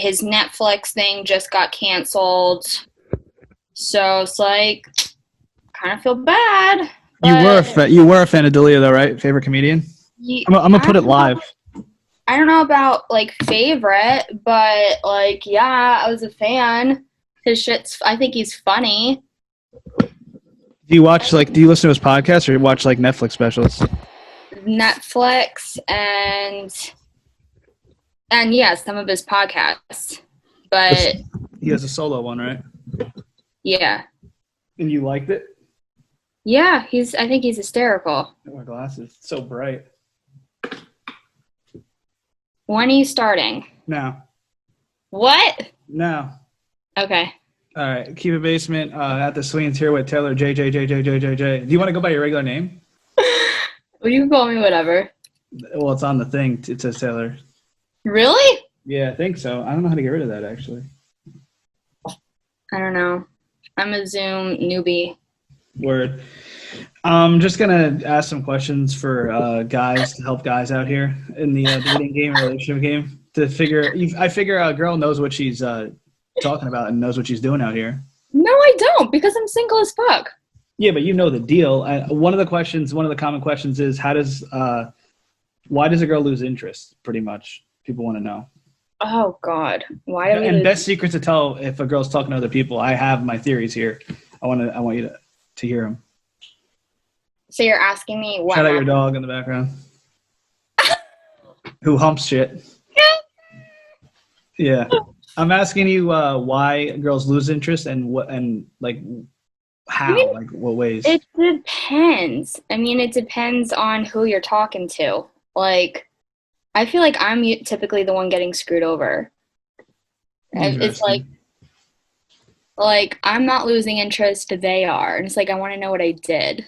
his Netflix thing just got canceled. So it's like, kind of feel bad. You were a fan of D'Elia though, right? Favorite comedian? I'm gonna put it live. I don't know about like favorite, but like yeah, I was a fan. I think he's funny. Do you listen to his podcast or watch like Netflix specials? Netflix and yeah, some of his podcasts. But he has a solo one, right? Yeah. And you liked it? Yeah, I think he's hysterical. My glasses, so bright. When are you starting? Now. What? Now. Okay. All right. Keep it basement at the Sweens here with Taylor JJJJJJJ. Do you want to go by your regular name? Well, you can call me whatever. Well, it's on the thing. It says Taylor. Really? Yeah, I think so. I don't know how to get rid of that, actually. I don't know. I'm a Zoom newbie. Word. I'm just going to ask some questions for guys to help guys out here in the dating game, relationship game. I figure a girl knows what she's talking about and knows what she's doing out here. No, I don't, because I'm single as fuck. Yeah, but you know the deal. One of the common questions is why does a girl lose interest? Pretty much, people want to know. Oh God, why do we? And best secret to tell if a girl's talking to other people. I have my theories here. I want you to hear them. So you're asking me what? Shout out your dog in the background, who humps shit. Yeah, I'm asking you why girls lose interest and how, what ways? It depends. I mean, it depends on who you're talking to. Like, I feel like I'm typically the one getting screwed over. It's like I'm not losing interest, they are. And it's like, I want to know what I did.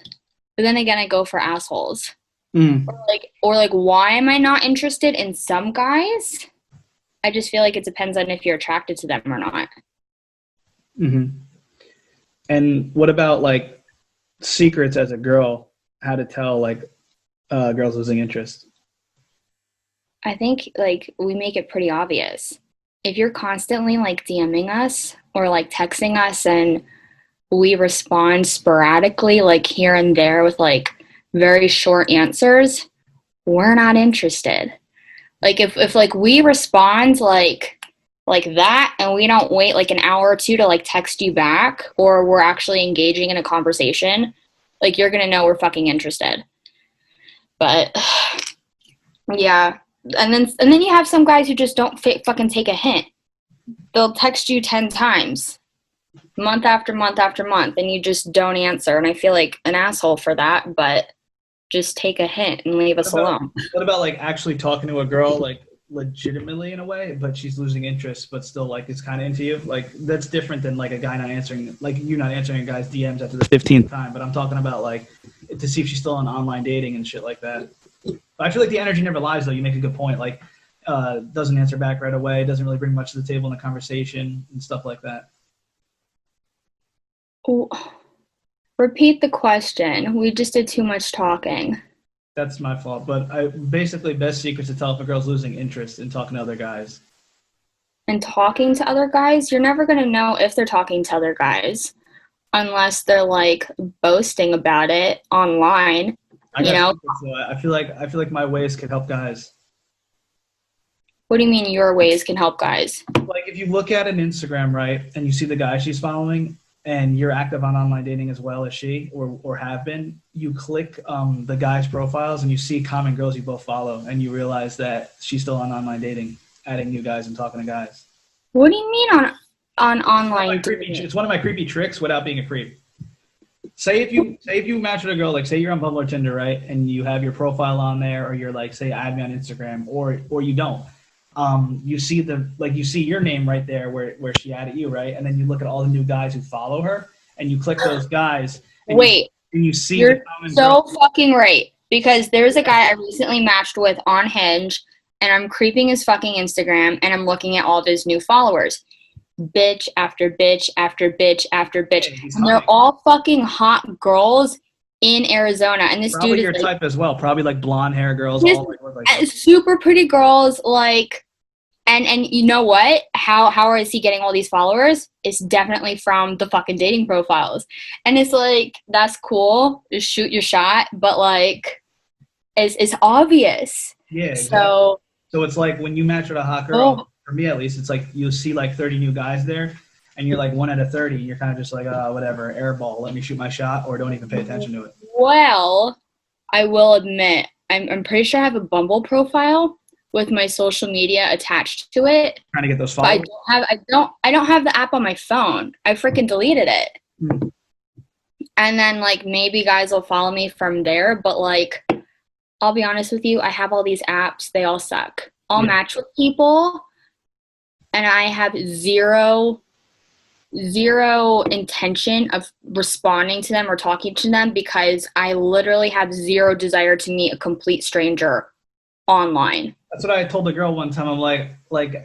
But then again, I go for assholes. Or why am I not interested in some guys? I just feel like it depends on if you're attracted to them or not. Mm-hmm. And what about like secrets as a girl? How to tell girls losing interest? I think like we make it pretty obvious. If you're constantly like DMing us or like texting us and we respond sporadically like here and there with like very short answers, we're not interested. Like if like we respond like that and we don't wait like an hour or two to like text you back or we're actually engaging in a conversation, like you're gonna know we're fucking interested. But yeah. And then you have some guys who just don't fucking take a hint. They'll text you 10 times, month after month after month, and you just don't answer. And I feel like an asshole for that, but just take a hint and leave us alone. What about like actually talking to a girl like legitimately in a way, but she's losing interest, but still like is kind of into you? Like that's different than like a guy not answering, like you not answering a guy's DMs after the 15th time. But I'm talking about like to see if she's still on online dating and shit like that. I feel like the energy never lies, though. You make a good point. Like, doesn't answer back right away, doesn't really bring much to the table in the conversation and stuff like that. Oh, repeat the question. We just did too much talking. That's my fault. But basically, best secrets to tell if a girl's losing interest in talking to other guys. And talking to other guys? You're never going to know if they're talking to other guys unless they're, like, boasting about it online. I feel like my ways can help guys. What do you mean your ways can help guys? Like if you look at an Instagram, right, and you see the guy she's following and you're active on online dating as well as she or have been, you click the guys' profiles and you see common girls you both follow and you realize that she's still on online dating, adding new guys and talking to guys. What do you mean on online dating? It's one of my creepy tricks without being a creep. Say if you match with a girl, like say you're on Bumble or Tinder, right, and you have your profile on there, or you're like, say, add me on Instagram, or you don't. You see your name right there where she added you, right, and then you look at all the new guys who follow her, and you click those guys. And you see you're so fucking right, because there's a guy I recently matched with on Hinge, and I'm creeping his fucking Instagram, and I'm looking at all of his new followers. Bitch after bitch after bitch after bitch. And they're all fucking hot girls in Arizona. And this probably dude is your type as well. Probably like blonde hair girls. All super pretty girls. Like, and you know what? how is he getting all these followers? It's definitely from the fucking dating profiles. And it's like, that's cool, just shoot your shot, but like it's obvious. Yeah, exactly. So it's like when you match with a hot girl, for me at least, it's like you'll see like 30 new guys there, and you're like 1 out of 30, and you're kind of just like, whatever, airball, let me shoot my shot, or don't even pay attention to it. well, I will admit, I'm pretty sure I have a Bumble profile with my social media attached to it. Trying to get those But followers. I don't have the app on my phone. I freaking deleted it. And then like maybe guys will follow me from there, but like I'll be honest with you, I have all these apps, they all suck. I'll match with people and I have zero intention of responding to them or talking to them because I literally have zero desire to meet a complete stranger online. That's what I told the girl one time. I'm like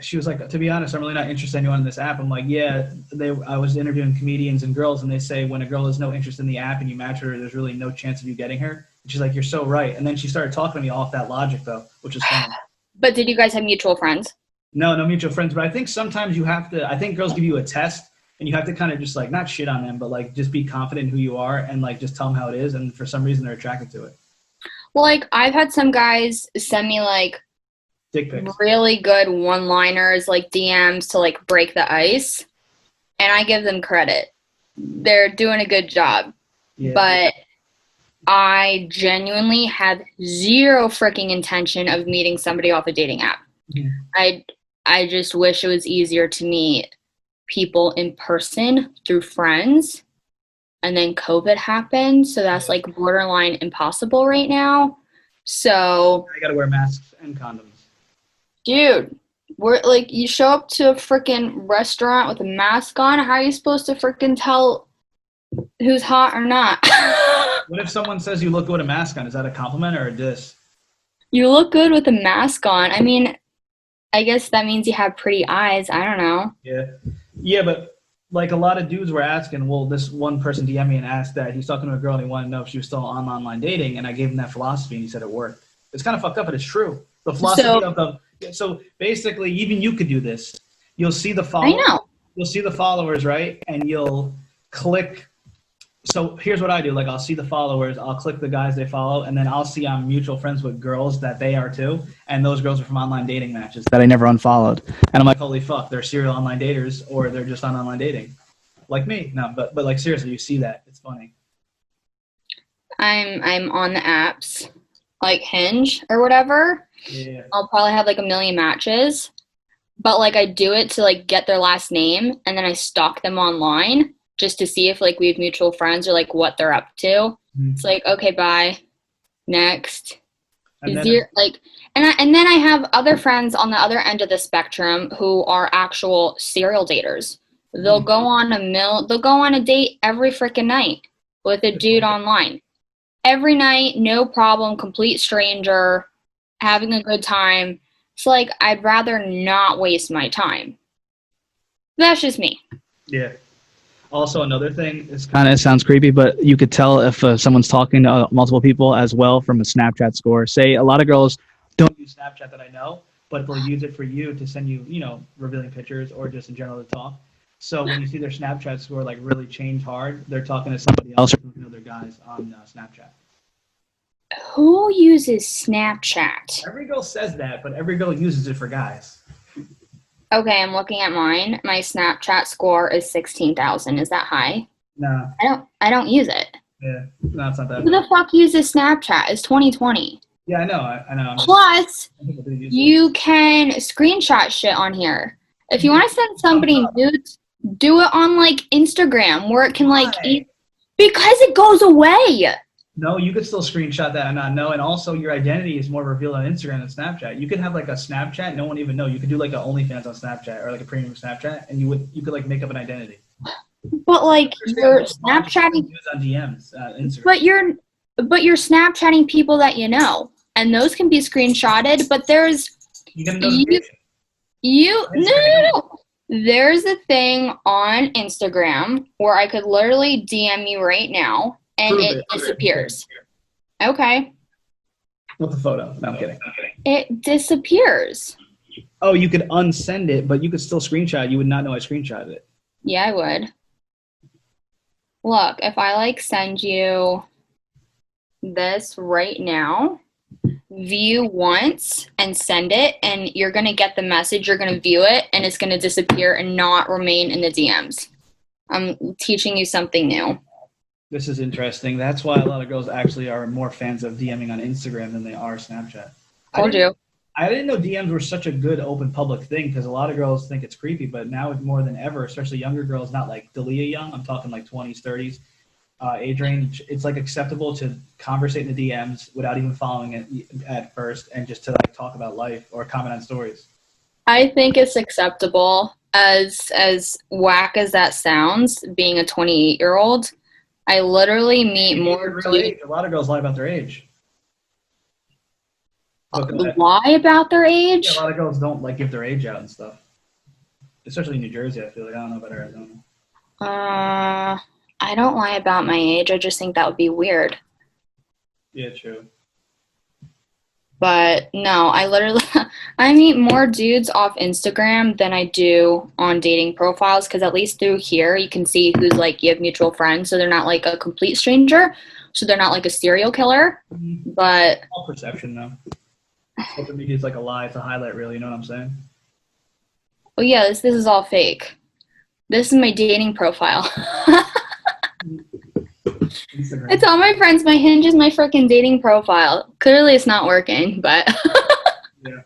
she was like, to be honest, I'm really not interested in anyone in this app. I'm like, yeah, I was interviewing comedians and girls, and they say when a girl has no interest in the app and you match her, there's really no chance of you getting her. And she's like, you're so right. And then she started talking to me off that logic though, which is funny. But did you guys have mutual friends? No mutual friends. But I think sometimes you have to. I think girls give you a test, and you have to kind of just like not shit on them, but like just be confident in who you are and like just tell them how it is. And for some reason, they're attracted to it. Well, like I've had some guys send me like dick pics, really good one-liners, like DMs to like break the ice, and I give them credit. They're doing a good job. Yeah. But I genuinely have zero freaking intention of meeting somebody off a dating app. Mm-hmm. I just wish it was easier to meet people in person through friends. And then COVID happened, so that's like borderline impossible right now. So I gotta wear masks and condoms. Dude, we're like, you show up to a freaking restaurant with a mask on. How are you supposed to freaking tell who's hot or not? What if someone says you look good with a mask on? Is that a compliment or a diss? You look good with a mask on. I mean, I guess that means you have pretty eyes. I don't know. Yeah, but like a lot of dudes were asking, well, this one person DM'd me and asked that he's talking to a girl and he wanted to know if she was still on online dating, and I gave him that philosophy and he said it worked. It's kind of fucked up, but it's true. The philosophy so basically, even you could do this. You'll see the followers. I know. You'll see the followers, right? And you'll click. So here's what I do. Like I'll see the followers. I'll click the guys they follow, and then I'll see I'm mutual friends with girls that they are too, and those girls are from online dating matches that I never unfollowed. And I'm like, holy fuck, they're serial online daters, or they're just on online dating, like me. No, but like seriously, you see that? It's funny. I'm on the apps, like Hinge or whatever. Yeah. I'll probably have like a million matches, but like I do it to like get their last name, and then I stalk them online just to see if like we have mutual friends or like what they're up to. Mm-hmm. It's like, okay, bye, next. And then, and then I have other friends on the other end of the spectrum who are actual serial daters. They'll go on a date every freaking night with a dude online. Every night, no problem, complete stranger, having a good time. It's like, I'd rather not waste my time. That's just me. Yeah. Also, another thing, it sounds creepy, but you could tell if someone's talking to multiple people as well from a Snapchat score. Say, a lot of girls don't use Snapchat that I know, but they'll use it for you to send you, revealing pictures or just in general to talk. So when you see their Snapchat score like really change hard, they're talking to somebody else or talking to other guys on Snapchat. Who uses Snapchat? Every girl says that, but every girl uses it for guys. Okay, I'm looking at mine. My Snapchat score is 16,000. Is that high? No. I don't use it. Yeah, no, it's not that. Who the fuck uses Snapchat? It's 2020. Yeah, I know. Plus, you can screenshot shit on here. If you want to send somebody nudes, do it on like Instagram where it can like because it goes away. No, you could still screenshot that and not know. And also, your identity is more revealed on Instagram than Snapchat. You could have like a Snapchat, no one even know. You could do like an OnlyFans on Snapchat or like a premium Snapchat, and you could like make up an identity. But like you're Snapchatting on DMs, Instagram. But you're Snapchatting people that you know, and those can be screenshotted. But there's no. There's a thing on Instagram where I could literally DM you right now. And it disappears. Okay. With the photo. No, I'm kidding. It disappears. Oh, you could unsend it, but you could still screenshot it. You would not know I screenshotted it. Yeah, I would. Look, if I like send you this right now, view once and send it, and you're going to get the message, you're going to view it, and it's going to disappear and not remain in the DMs. I'm teaching you something new. This is interesting. That's why a lot of girls actually are more fans of DMing on Instagram than they are Snapchat. Told you. I didn't know DMs were such a good open public thing because a lot of girls think it's creepy, but now more than ever, especially younger girls, not like Dalia young, I'm talking like 20s, 30s, age range, it's like acceptable to conversate in the DMs without even following it at first and just to like talk about life or comment on stories. I think it's acceptable, as whack as that sounds, being a 28-year-old. I literally meet more dudes. A lot of girls lie about their age. Lie about their age? Yeah, a lot of girls don't like give their age out and stuff. Especially in New Jersey, I feel like. I don't know about Arizona. I don't lie about my age. I just think that would be weird. Yeah, true. But no, I meet more dudes off Instagram than I do on dating profiles, because at least through here you can see who's like, you have mutual friends, so they're not like a complete stranger, so they're not like a serial killer. Mm-hmm. But all perception though. Social media is like a lie, it's a highlight reel, you know what I'm saying? Oh yeah, this is all fake. This is my dating profile. I tell my friends my Hinge is my freaking dating profile. Clearly it's not working, but yeah.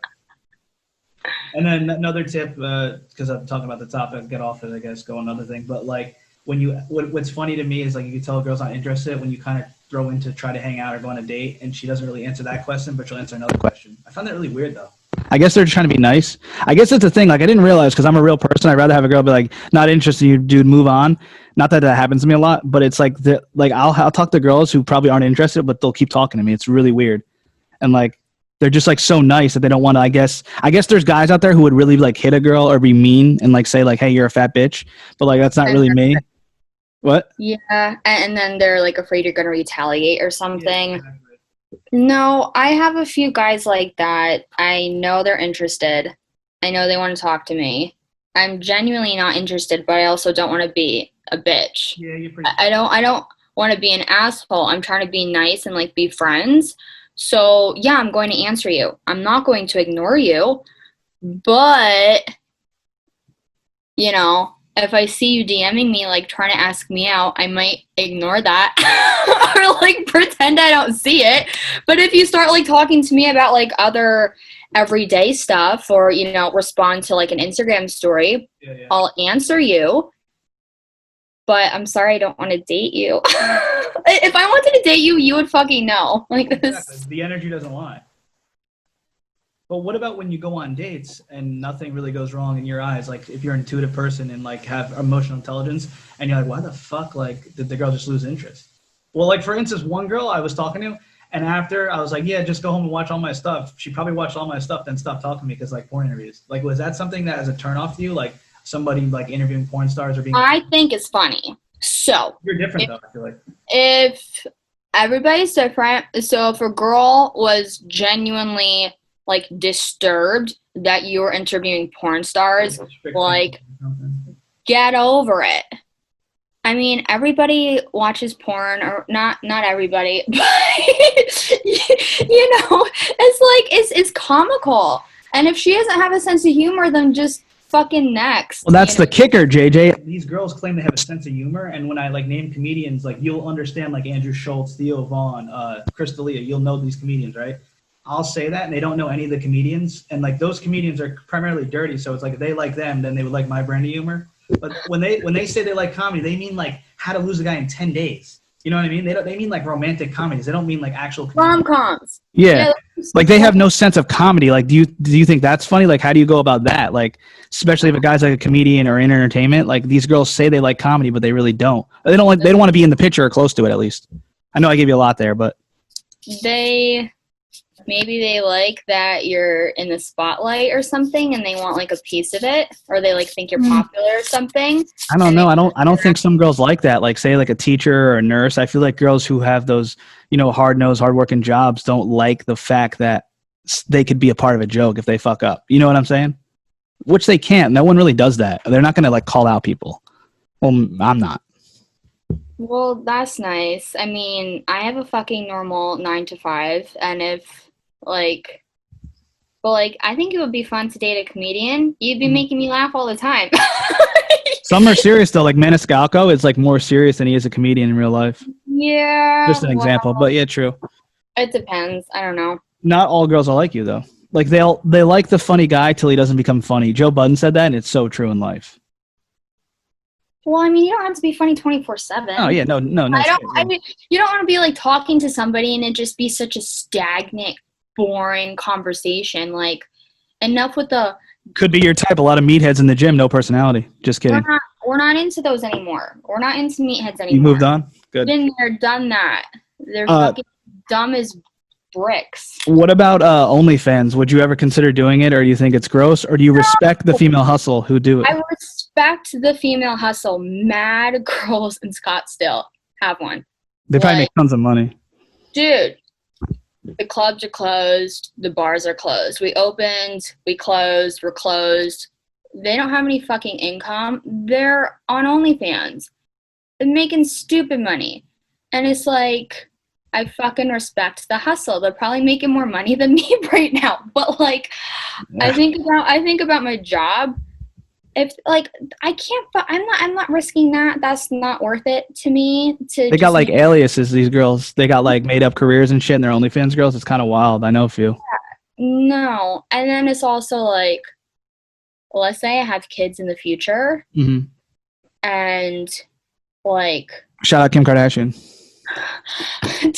And then another tip, because I'm talking about the topic, get off it, I guess, go on another thing. But like what's funny to me is like you can tell a girl's not interested when you kind of throw in to try to hang out or go on a date and she doesn't really answer that question, but she'll answer another question. I found that really weird though. I guess they're just trying to be nice. I guess it's a thing. Like I didn't realize, because I'm a real person, I'd rather have a girl be like, not interested in you, dude, move on. Not that happens to me a lot, but it's like I'll talk to girls who probably aren't interested, but they'll keep talking to me. It's really weird. And like they're just like so nice that they don't want to, I guess there's guys out there who would really like hit a girl or be mean and like say like, hey, you're a fat bitch. But like that's not really me. What? Yeah, and then they're like afraid you're gonna retaliate or something. Yeah, exactly. No, I have a few guys like that. I know they're interested. I know they want to talk to me. I'm genuinely not interested, but I also don't want to be a bitch. Yeah, you're pretty. I don't want to be an asshole. I'm trying to be nice and like be friends. So yeah, I'm going to answer you. I'm not going to ignore you, but you know, if I see you DMing me, like trying to ask me out, I might ignore that or like pretend I don't see it. But if you start like talking to me about like other everyday stuff, or, you know, respond to like an Instagram story, yeah. I'll answer you. But I'm sorry, I don't want to date you. If I wanted to date you, you would fucking know. Like this. Exactly. The energy doesn't lie. But what about when you go on dates and nothing really goes wrong in your eyes? Like if you're an intuitive person and like have emotional intelligence and you're like, why the fuck like did the girl just lose interest? Well, like for instance, one girl I was talking to, and after I was like, yeah, just go home and watch all my stuff. She probably watched all my stuff, then stopped talking to me because like porn interviews. Like was that something that as a turn off to you? Like somebody like interviewing porn stars or being... I think it's funny. So you're different though, I feel like. If everybody's different, so if a girl was genuinely like disturbed that you're interviewing porn stars, like get over it. I mean, everybody watches porn, or not everybody, but you know, it's comical. And if she doesn't have a sense of humor, then just fucking next. Well, that's the kicker, JJ. These girls claim they have a sense of humor, and when I like name comedians, like you'll understand like Andrew Schultz, Theo Vaughn, Chris D'Elia, you'll know these comedians, right? I'll say that, and they don't know any of the comedians, and like those comedians are primarily dirty, so it's like if they like them, then they would like my brand of humor. But when they say they like comedy, they mean like How to Lose a Guy in 10 Days. You know what I mean? They mean like romantic comedies. They don't mean like actual rom-coms. Yeah, like they have no sense of comedy. Like, do you think that's funny? Like, how do you go about that? Like, especially if a guy's like a comedian or in entertainment, like these girls say they like comedy, but they really don't. They don't want to be in the picture or close to it, at least. I know I gave you a lot there, but maybe they like that you're in the spotlight or something, and they want like a piece of it, or they like think you're popular or something. I don't know. I don't think some girls like that. Like say like a teacher or a nurse. I feel like girls who have those, you know, hard-nosed, hard-working jobs don't like the fact that they could be a part of a joke if they fuck up. You know what I'm saying? Which they can't. No one really does that. They're not going to like call out people. Well, I'm not. Well, that's nice. I mean, I have a fucking normal 9 to 5, and if like, but like, I think it would be fun to date a comedian. You'd be making me laugh all the time. Some are serious though. Like Maniscalco is like more serious than he is a comedian in real life. Yeah, Just an well, example, but yeah, true. it depends. I don't know. Not all girls are like you though. Like they like the funny guy till he doesn't become funny. Joe Budden said that, and it's so true in life. Well, I mean, you don't have to be funny 24/7. Oh yeah, no. I mean, you don't want to be like talking to somebody and it just be such a stagnant, boring conversation. Like, enough with the. Could be your type. A lot of meatheads in the gym, no personality. Just kidding. We're not into those anymore. We're not into meatheads anymore. You moved on. Good. Been there, done that. They're fucking dumb as bricks. What about OnlyFans? Would you ever consider doing it, or do you think it's gross, or do you respect the female hustle who do it? I respect the female hustle. Mad girls in Scottsdale have one. They probably make tons of money. Dude, the clubs are closed. The bars are closed. We opened, we closed, we're closed. They don't have any fucking income. They're on OnlyFans. They're making stupid money. And it's like, I fucking respect the hustle. They're probably making more money than me right now. But like, I think about my job. If like I'm not risking that. That's not worth it to me. They got like aliases. These girls, they got like made up careers and shit. And they're OnlyFans girls. It's kind of wild. I know a few. Yeah, no, and then it's also like, let's say I have kids in the future, and like, shout out Kim Kardashian.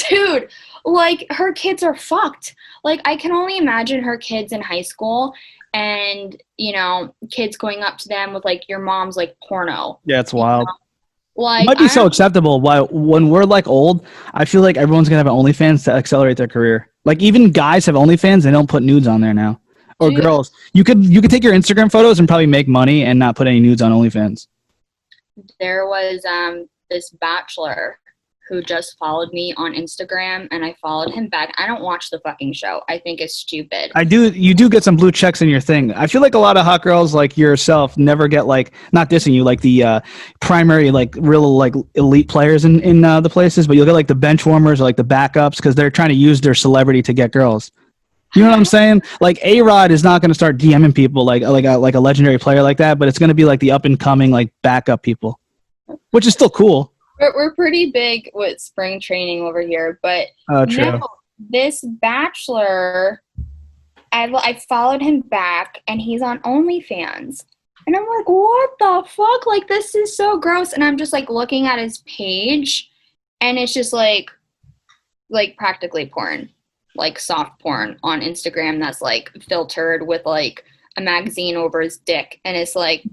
Dude, like her kids are fucked. Like I can only imagine her kids in high school. And, you know, kids going up to them with, like, your mom's, like, porno. Yeah, it's wild. Like, it might be so acceptable. Why when we're, like, old, I feel like everyone's going to have an OnlyFans to accelerate their career. Like, even guys have OnlyFans. They don't put nudes on there now. Or girls. You could take your Instagram photos and probably make money and not put any nudes on OnlyFans. There was this bachelor who just followed me on Instagram, and I followed him back. I don't watch the fucking show. I think it's stupid. You do get some blue checks in your thing. I feel like a lot of hot girls like yourself never get, like, not dissing you, like the primary, like, real, like, elite players in the places, but you'll get, like, the bench warmers or, like, the backups because they're trying to use their celebrity to get girls. You know what I'm saying? Like, A-Rod is not going to start DMing people like a legendary player like that, but it's going to be, like, the up-and-coming, like, backup people, which is still cool. We're pretty big with spring training over here, but no, this bachelor, I followed him back, and he's on OnlyFans. And I'm like, what the fuck? Like, this is so gross. And I'm just, like, looking at his page, and it's just, like practically porn. Like, soft porn on Instagram that's, like, filtered with, like, a magazine over his dick, and it's like,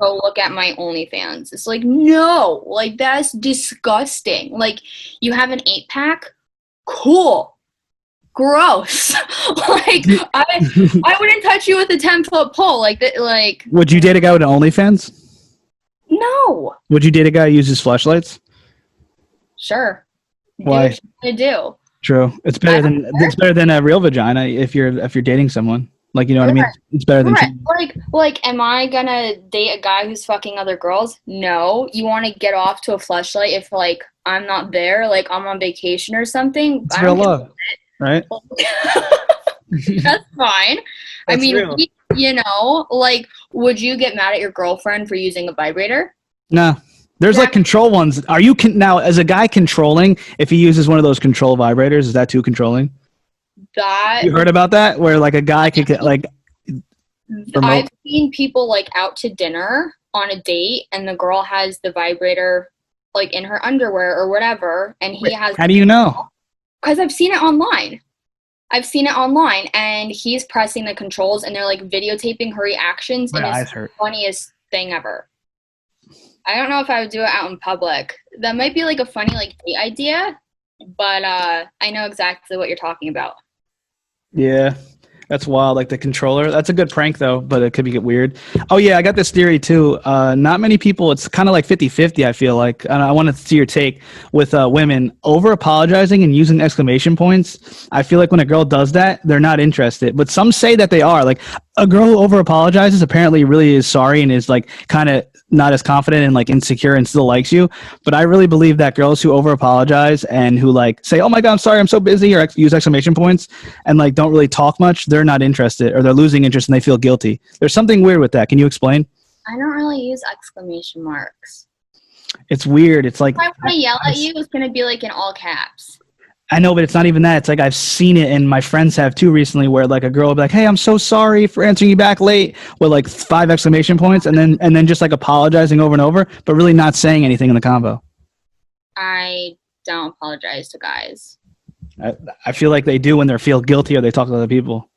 oh, look at my OnlyFans. It's like, no, like, that's disgusting. Like, you have an 8-pack? Cool. Gross. Like, I wouldn't touch you with a 10-foot pole. Like, would you date a guy with an OnlyFans? No. Would you date a guy who uses flashlights? Sure. Why? I do. True. It's better than a real vagina if you're dating someone. Like, you know what I mean? It's better than like, am I gonna date a guy who's fucking other girls? No. You want to get off to a fleshlight if, like, I'm not there, like, I'm on vacation or something? It's real love, right? That's fine. I mean, you know, like, would you get mad at your girlfriend for using a vibrator? No. There's like control ones. Are you now, as a guy, controlling if he uses one of those control vibrators? Is that too controlling? You heard about that, where like a guy could get like remote? I've seen people like out to dinner on a date, and the girl has the vibrator like in her underwear or whatever, and he has. How do you know? Because I've seen it online. And he's pressing the controls, and they're like videotaping her reactions, and it's the funniest thing ever. I don't know if I would do it out in public. That might be like a funny like date idea, but I know exactly what you're talking about. Yeah, That's wild, like the controller. That's a good prank, though, but it could get weird. Oh, yeah, I got this theory, too. Not many people, it's kind of like 50-50, I feel like. And I want to see your take with women over-apologizing and using exclamation points. I feel like when a girl does that, they're not interested. But some say that they are. Like, a girl who over-apologizes apparently really is sorry and is, like, kind of not as confident and, like, insecure and still likes you. But I really believe that girls who over-apologize and who, like, say, oh, my God, I'm sorry, I'm so busy, or use exclamation points and, like, don't really talk much, they're not interested, or they're losing interest and they feel guilty. There's something weird with that. Can you explain? I don't really use exclamation marks. It's weird. It's like, if I want to yell at you, it's going to be like in all caps. I know, but it's not even that. It's like I've seen it, and my friends have too recently, where like a girl will be like, "Hey, I'm so sorry for answering you back late," with like 5 exclamation points, and then just like apologizing over and over, but really not saying anything in the convo. I don't apologize to guys. I feel like they do when they feel guilty or they talk to other people.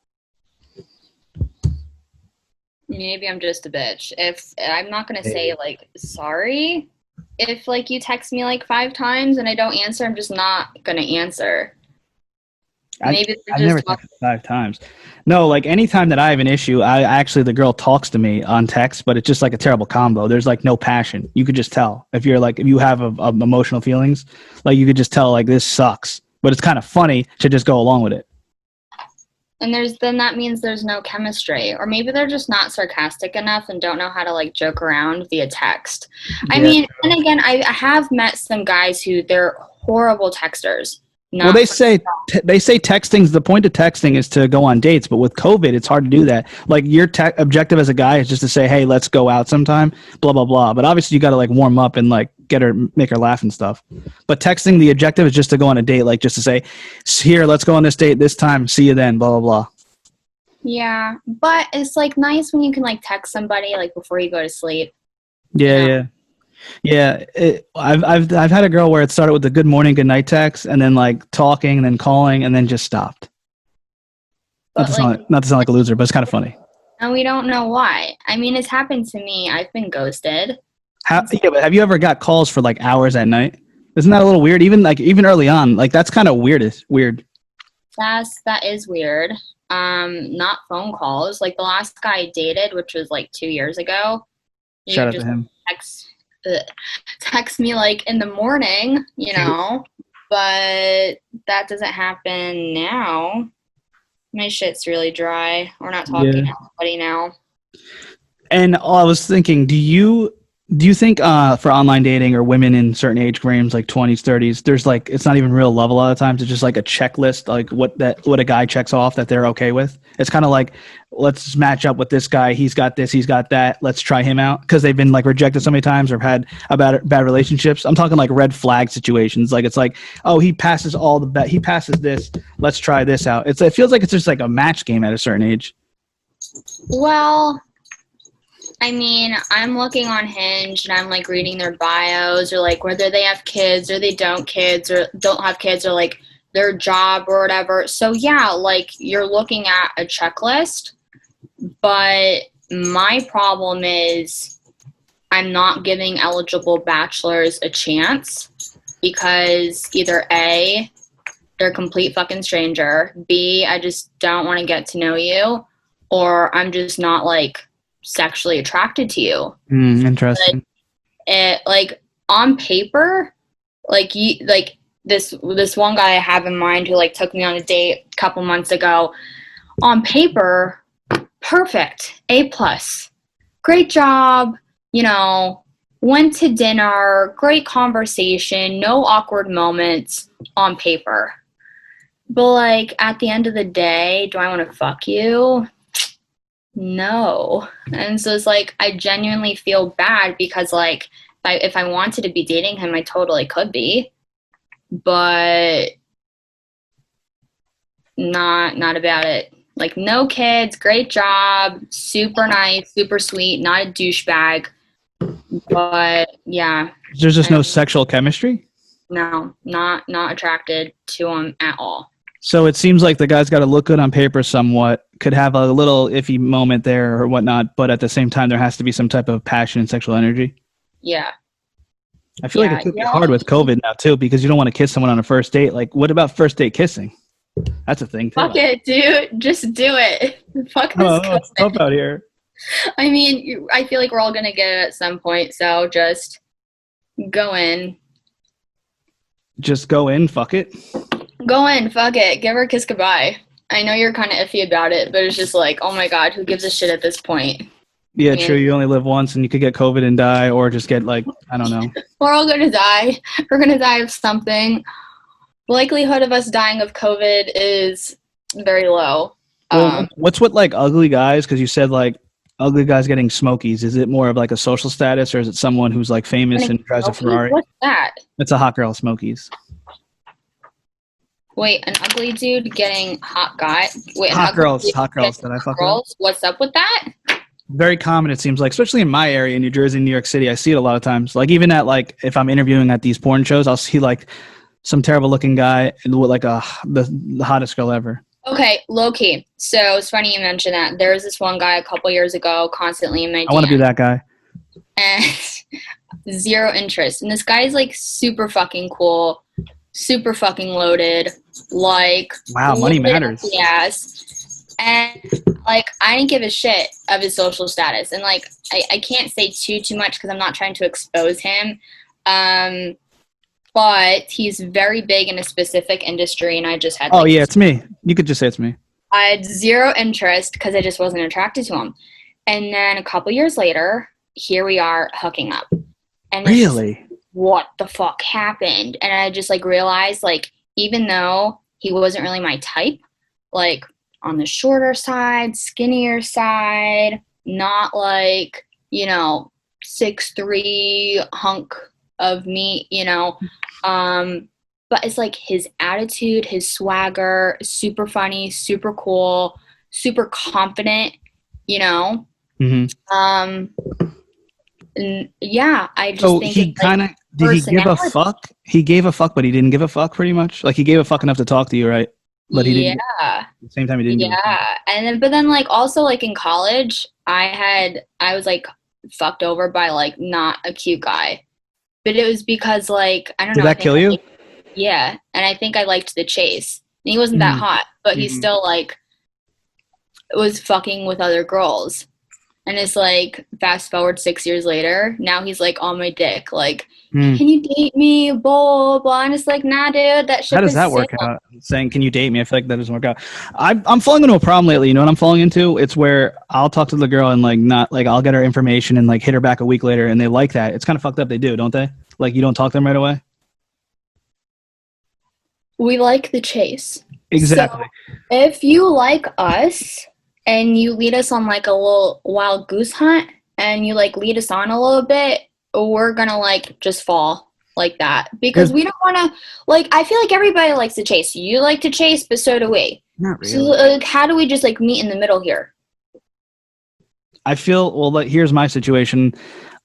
Maybe I'm just a bitch. If I'm not going to say like sorry, if like you text me like 5 times and I don't answer, I'm just not going to answer. Maybe I've never texted 5 times. No, like anytime that I have an issue, the girl talks to me on text, but it's just like a terrible combo. There's like no passion. You could just tell if you have emotional feelings, like you could just tell like this sucks, but it's kind of funny to just go along with it. And then that means there's no chemistry, or maybe they're just not sarcastic enough and don't know how to like joke around via text. Yeah. I mean, and again, I have met some guys who they're horrible texters. Well, they say texting's the point of texting is to go on dates, but with COVID, it's hard to do that. Like your objective as a guy is just to say, "Hey, let's go out sometime," blah blah blah. But obviously, you got to like warm up and like make her laugh and stuff. But texting, the objective is just to go on a date, like just to say, "Here, let's go on this date this time. See you then." Blah blah blah. Yeah, but it's like nice when you can like text somebody like before you go to sleep. Yeah, you know? Yeah. I've had a girl where it started with the good morning, good night text, and then like talking, and then calling, and then just stopped. Not to sound like a loser, but it's kind of funny. And we don't know why. I mean, it's happened to me. I've been ghosted. But have you ever got calls for like hours at night? Isn't that a little weird? Even early on, like that's kind of weird. Weird. That is weird. Not phone calls. Like the last guy I dated, which was like 2 years ago. Shout out to him. Text me like in the morning, you know, but that doesn't happen now. My shit's really dry. We're not talking to anybody now. And I was thinking, do you think for online dating or women in certain age frames, like 20s, 30s, there's like, it's not even real love a lot of times. It's just like a checklist, like what a guy checks off that they're okay with. It's kind of like, let's match up with this guy. He's got this, he's got that. Let's try him out. Cause they've been like rejected so many times or had bad relationships. I'm talking like red flag situations. Like, it's like, oh, he passes he passes this. Let's try this out. It feels like it's just like a match game at a certain age. Well, I mean, I'm looking on Hinge and I'm like reading their bios or like whether they have kids or they don't have kids or like their job or whatever. So yeah, like you're looking at a checklist, but my problem is I'm not giving eligible bachelors a chance because either A, they're a complete fucking stranger, B, I just don't want to get to know you, or I'm just not like sexually attracted to you. Interesting. Like on paper, like this one guy I have in mind who like took me on a date a couple months ago. On paper, perfect, A+, great job, you know, went to dinner, great conversation, no awkward moments on paper. But like at the end of the day, do I want to fuck you? No. And so it's like I genuinely feel bad because like if I wanted to be dating him, I totally could be, but not about it. Like no kids, great job, super nice, super sweet, not a douchebag, but yeah. There's just no sexual chemistry? No, not attracted to him at all. So it seems like the guy's got to look good on paper somewhat, could have a little iffy moment there or whatnot, but at the same time, there has to be some type of passion and sexual energy. Yeah. I feel like it could be hard with COVID now, too, because you don't want to kiss someone on a first date. Like, what about first date kissing? That's a thing too. Fuck it, dude. Just do it. Fuck this Oh, it's tough out here. I mean, I feel like we're all gonna get it at some point, so just go in. Just go in, fuck it. Go in, fuck it. Give her a kiss goodbye. I know you're kind of iffy about it, but it's just like, oh my god, who gives a shit at this point? Yeah, true. You only live once, and you could get COVID and die, or just get like, I don't know. We're all gonna die. We're gonna die of something. The likelihood of us dying of COVID is very low. Well, what's with like ugly guys? Because you said like ugly guys getting smokies. Is it more of like a social status, or is it someone who's like famous and drives a Ferrari? What's that? It's a hot girl smokies. Wait, an ugly dude getting hot guy? Wait, hot girls that I fuck girls? What's up with that? Very common, it seems like, especially in my area, in New Jersey, New York City. I see it a lot of times. Like even at like if I'm interviewing at these porn shows, I'll see like some terrible looking guy with like the hottest girl ever. Okay, low key. So it's funny you mentioned that. There was this one guy a couple years ago, constantly in my DM. I want to be that guy. And zero interest. And this guy's like super fucking cool, super fucking loaded. Like, wow, money matters. Yes. And like, I didn't give a shit of his social status. And like, I can't say too much because I'm not trying to expose him. But he's very big in a specific industry, and I just had. Oh yeah, it's me. You could just say it's me. I had zero interest because I just wasn't attracted to him. And then a couple years later, here we are hooking up. And really, what the fuck happened? And I just like realized, like, even though he wasn't really my type, like on the shorter side, skinnier side, not like 6'3" hunk of meat, but it's like his attitude, his swagger, super funny, super cool, super confident, Mm-hmm. And yeah, I just think he kind of did he give a fuck? He gave a fuck, but he didn't give a fuck. Pretty much, like he gave a fuck enough to talk to you, right? But he didn't. At the same time, he didn't. Yeah, but then like also like in college, I was like fucked over by like not a cute guy. But it was because, like, I don't know. Did that kill you? Yeah. And I think I liked the chase. And he wasn't that hot, but he still, like, was fucking with other girls. And it's like, fast forward 6 years later, now he's, like, on my dick. Like, can you date me? Blah, blah. And it's like, nah, dude, that shit. How does that work out? Saying, can you date me? I feel like that doesn't work out. I'm falling into a problem lately. You know what I'm falling into? It's where I'll talk to the girl and, like, not, like, I'll get her information and, like, hit her back a week later, and they like that. It's kind of fucked up. They do, don't they? Like, you don't talk to them right away? We like the chase. Exactly. So if you like us and you lead us on, like, a little wild goose hunt and you, like, lead us on a little bit, we're gonna like just fall like that because we don't want to like I feel like everybody likes to chase. You like to chase, but so do we. Not really. So like, how do we just like meet in the middle here? I feel like here's my situation.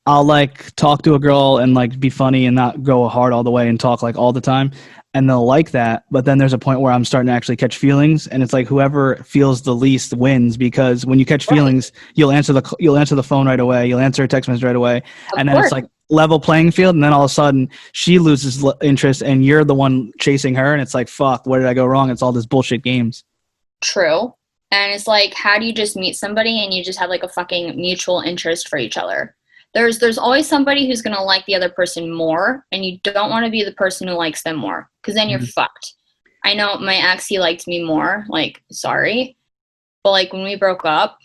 I'll like talk to a girl and like be funny and not go hard all the way and talk like all the time, and they'll like that. But then there's a point where I'm starting to actually catch feelings, and it's like whoever feels the least wins, because when you catch feelings, you'll answer the phone right away, you'll answer a text message right away, and then it's like level playing field, and then all of a sudden she loses interest and you're the one chasing her, and it's like, fuck, where did I go wrong? It's all this bullshit games. True. And it's like, how do you just meet somebody and you just have like a fucking mutual interest for each other? There's always somebody who's going to like the other person more, and you don't want to be the person who likes them more, because then you're fucked. I know my ex, he liked me more, like, sorry. But, like, when we broke up,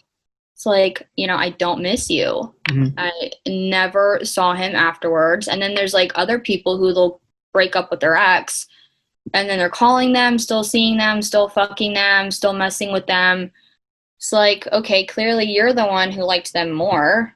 it's like, I don't miss you. I never saw him afterwards. And then there's, like, other people who they'll break up with their ex, and then they're calling them, still seeing them, still fucking them, still messing with them. It's like, okay, clearly you're the one who liked them more.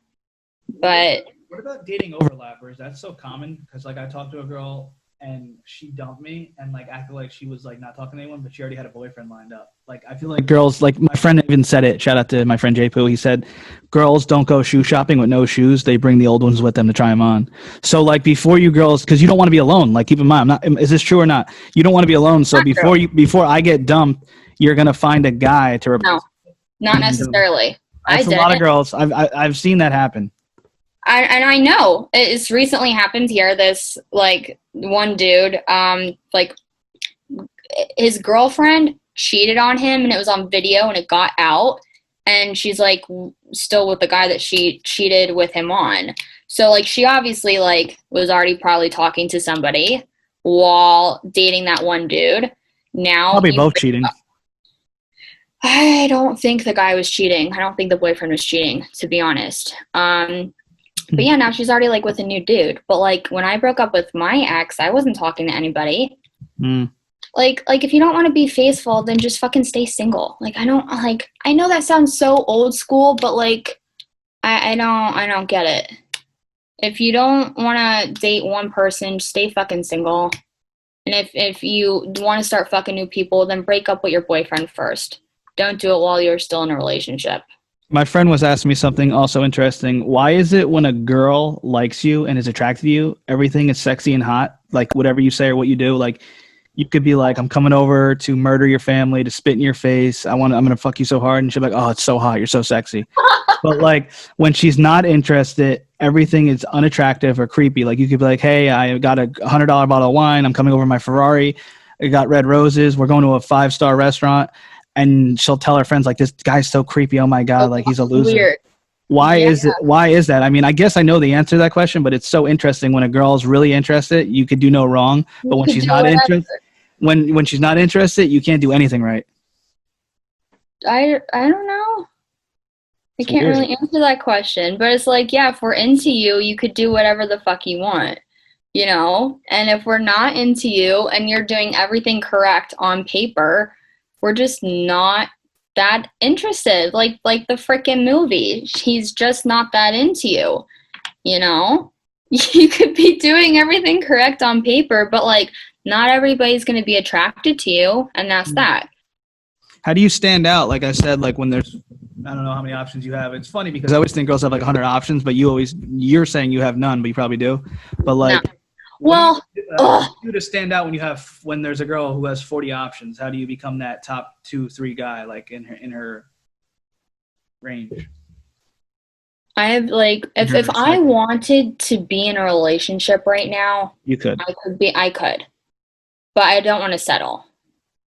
But what about dating overlappers? That's so common, because like I talked to a girl and she dumped me and like acted like she was like not talking to anyone, but she already had a boyfriend lined up. Like I feel like girls, like my friend even said it. Shout out to my friend Jay Poo. He said girls don't go shoe shopping with no shoes. They bring the old ones with them to try them on. So like before you girls, because you don't want to be alone. Like keep in mind, is this true or not? You don't want to be alone. So before I get dumped, you're gonna find a guy to replace. No, not necessarily. That's a lot of girls. I've seen that happen. I know it's recently happened here. This like one dude, like his girlfriend cheated on him, and it was on video, and it got out, and she's like still with the guy that she cheated with him on. So like she obviously like was already probably talking to somebody while dating that one dude. Now Probably both cheating. I don't think the guy was cheating. I don't think the boyfriend was cheating, to be honest. But yeah, now she's already like with a new dude. But like when I broke up with my ex, I wasn't talking to anybody. Like if you don't want to be faithful, then just fucking stay single. Like I know that sounds so old school, but like I don't get it. If you don't want to date one person, stay fucking single. And if you want to start fucking new people, then break up with your boyfriend first. Don't do it while you're still in a relationship. My friend was asking me something also interesting. Why is it when a girl likes you and is attracted to you, everything is sexy and hot? Like whatever you say or what you do, like you could be like, I'm coming over to murder your family, to spit in your face. I'm going to fuck you so hard. And she'll be like, oh, it's so hot. You're so sexy. But like when she's not interested, everything is unattractive or creepy. Like you could be like, hey, I got a $100 bottle of wine. I'm coming over in my Ferrari. I got red roses. We're going to a 5-star restaurant. And she'll tell her friends like, this guy's so creepy. Oh my God. Like he's a loser. Weird. Why is it? Why is that? I mean, I guess I know the answer to that question, but it's so interesting when a girl's really interested, you could do no wrong. But when she's not interested, when she's not interested, you can't do anything right. I don't know. I can't really answer that question, but it's like, yeah, if we're into you, you could do whatever the fuck you want, you know? And if we're not into you and you're doing everything correct on paper, we're just not that interested. Like the freaking movie. He's just not that into you, you know? You could be doing everything correct on paper, but like not everybody's going to be attracted to you, and that's that. How do you stand out? Like I said, like when there's, I don't know how many options you have. It's funny because I always think girls have like 100 options, but you're saying you have none, but you probably do. But like, no. Well, what do you do to stand out when there's a girl who has 40 options? How do you become that top 2-3 guy, like in her range? I have like, if I wanted to be in a relationship right now, you could. I could, but I don't want to settle.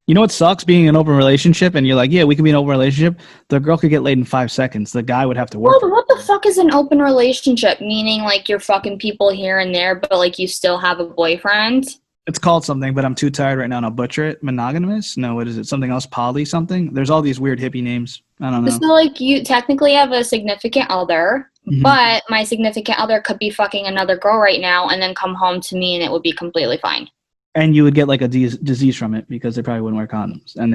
You know what sucks? Being in an open relationship and you're like, yeah, we could be in an open relationship. The girl could get laid in 5 seconds. The guy would have to work. Well, what the fuck is an open relationship? Meaning like you're fucking people here and there, but like you still have a boyfriend? It's called something, but I'm too tired right now and I'll butcher it. Monogamous? No, what is it? Something else? Poly something? There's all these weird hippie names. I don't know. So like you technically have a significant other, but my significant other could be fucking another girl right now and then come home to me and it would be completely fine. And you would get like a disease from it because they probably wouldn't wear condoms. And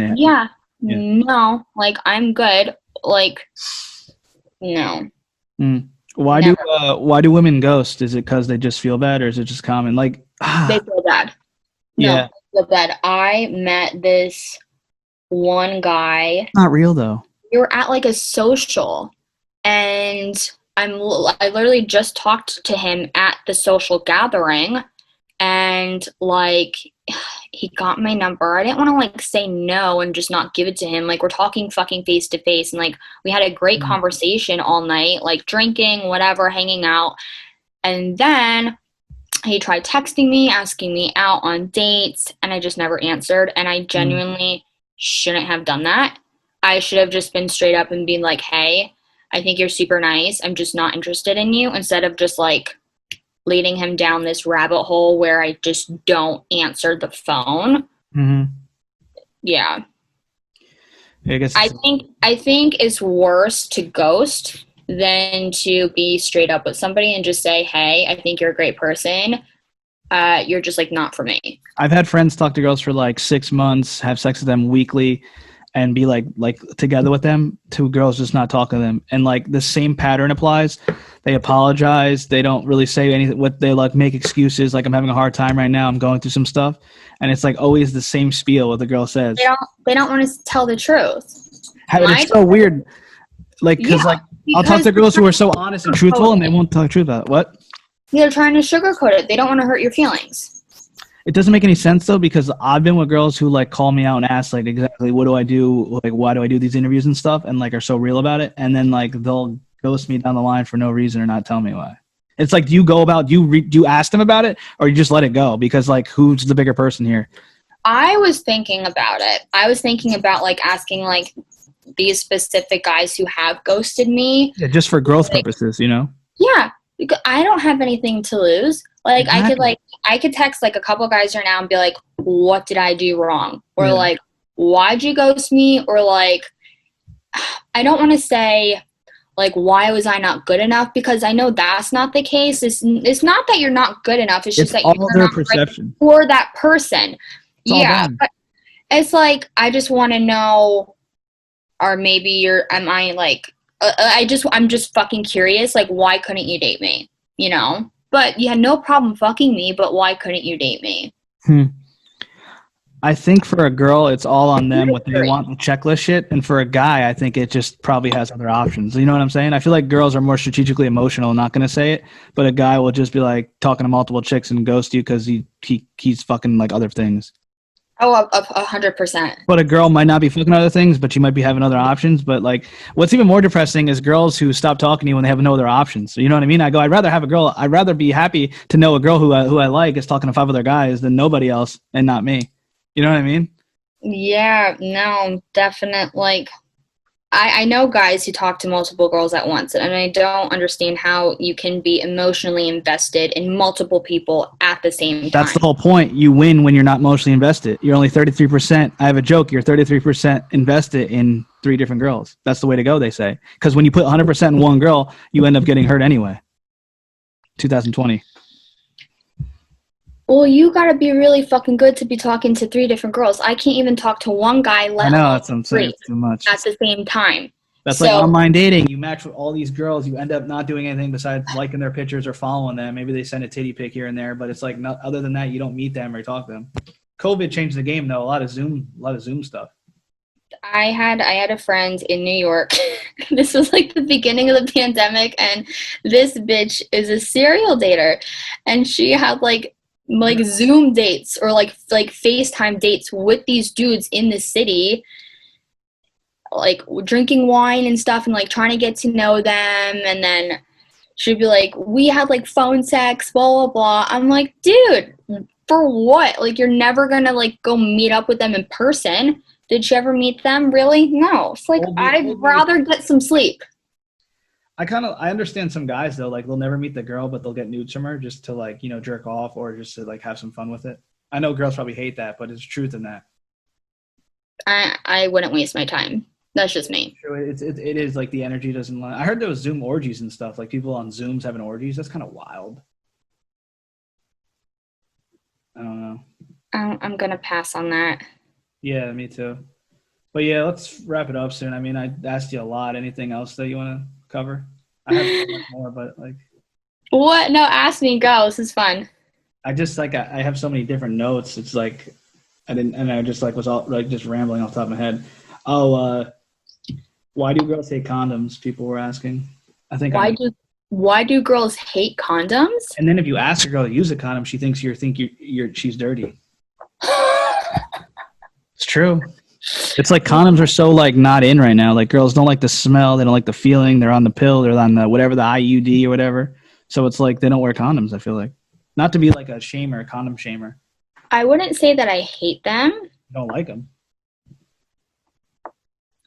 no, like I'm good. Like, no. Why do women ghost? Is it because they just feel bad, or is it just common? Like they feel bad. No, they feel bad. I met this one guy. Not real though. We were at like a social, and I literally just talked to him at the social gathering. And like he got my number. I didn't want to like say no and just not give it to him. Like we're talking fucking face to face, and like we had a great conversation all night, like drinking, whatever, hanging out. And then he tried texting me, asking me out on dates, and I just never answered. And I genuinely shouldn't have done that. I should have just been straight up and been like, hey, I think you're super nice. I'm just not interested in you, instead of just like leading him down this rabbit hole where I just don't answer the phone. Yeah. I think it's worse to ghost than to be straight up with somebody and just say, hey, I think you're a great person. You're just like not for me. I've had friends talk to girls for like 6 months, have sex with them weekly, and be like together with them, two girls just not talking to them. And like the same pattern applies. They apologize. They don't really say anything. What they like make excuses. Like, I'm having a hard time right now. I'm going through some stuff. And it's like always the same spiel what the girl says. They don't want to tell the truth. It's so weird. Like, because I'll talk to girls who are so honest and truthful and they won't tell the truth about it. What? They're trying to sugarcoat it. They don't want to hurt your feelings. It doesn't make any sense though, because I've been with girls who like call me out and ask like exactly what do I do, like why do I do these interviews and stuff, and like are so real about it, and then like they'll ghost me down the line for no reason or not tell me why. It's like, do you ask them about it, or you just let it go? Because like, who's the bigger person here? I was thinking about it. I was thinking about like asking like these specific guys who have ghosted me. Yeah, just for growth Like, purposes, you know? yeah, because I don't have anything to lose. Exactly. I could text like a couple guys right now and be like, "What did I do wrong?" Or Yeah. like, "Why'd you ghost me?" Or like, I don't want to say like, "Why was I not good enough?" Because I know that's not the case. It's not that you're not good enough. It's just It's that all you're their not right perception. for that person. It's all Yeah, them. but it's like I just want to know, or maybe am I like, I'm just fucking curious. Like, why couldn't you date me? You know? But you had no problem fucking me, but why couldn't you date me? Hmm. I think for a girl, it's all on them what they Mystery. want, the checklist shit. And for a guy, I think it just probably has other options. You know what I'm saying? I feel like girls are more strategically emotional, not going to say it, but a guy will just be like talking to multiple chicks and ghost you because he's fucking like other things. Oh, 100%. But a girl might not be fucking other things, but she might be having other options. But like, what's even more depressing is girls who stop talking to you when they have no other options. So you know what I mean? I go, I'd rather have a girl. I'd rather be happy to know a girl who I like is talking to 5 other guys than nobody else and not me. You know what I mean? Yeah, no, definite. Like, I know guys who talk to multiple girls at once, and I don't understand how you can be emotionally invested in multiple people at the same That's the time. whole point. You win when you're not emotionally invested. You're only 33%. I have a joke. You're 33% invested in 3 different girls. That's the way to go, they say. Because when you put 100% in one girl, you end up getting hurt anyway. 2020. Well, you gotta be really fucking good to be talking to 3 different girls. I can't even talk to one guy, I let know. alone That's what I'm saying. three It's too much. at the same time. That's like So online dating. You match with all these girls. You end up not doing anything besides liking their pictures or following them. Maybe they send a titty pic here and there, but it's like not, other than that, you don't meet them or talk to them. COVID changed the game though. A lot of Zoom stuff. I had a friend in New York. This was like the beginning of the pandemic, and this bitch is a serial dater, and she had like Zoom dates or like FaceTime dates with these dudes in the city, like drinking wine and stuff, and like trying to get to know them, and then she'd be like, "We had like phone sex, blah blah blah." I'm like, dude, for what? Like, you're never gonna like go meet up with them in person. Did you ever meet them? Really? No. It's like I'd Old me. rather get some sleep. I understand some guys though, like they'll never meet the girl, but they'll get nudes from her just to like, jerk off or just to like have some fun with it. I know girls probably hate that, but there's truth in that. I wouldn't waste my time. That's just me. True. It is like the energy doesn't lie. I heard there was Zoom orgies and stuff, like people on Zooms having orgies. That's kind of wild. I don't know. I'm gonna pass on that. Yeah, me too. But yeah, let's wrap it up soon. I mean, I asked you a lot. Anything else that you want to cover? I have so much more, but like, What? No, ask me. Go. This is fun. I just like I have so many different notes. It's like I didn't, and I just like was all like just rambling off the top of my head. Oh, why do girls hate condoms? People were asking. I think I Why know. do why do girls hate condoms? And then if you ask a girl to use a condom, she thinks you're she's dirty. It's true. It's like condoms are so like not in right now. Like girls don't like the smell, they don't like the feeling. They're on the pill, they're on the whatever the IUD or whatever. So it's like they don't wear condoms. I feel like not to be like a shamer, a condom shamer. I wouldn't say that I hate them, You don't like them.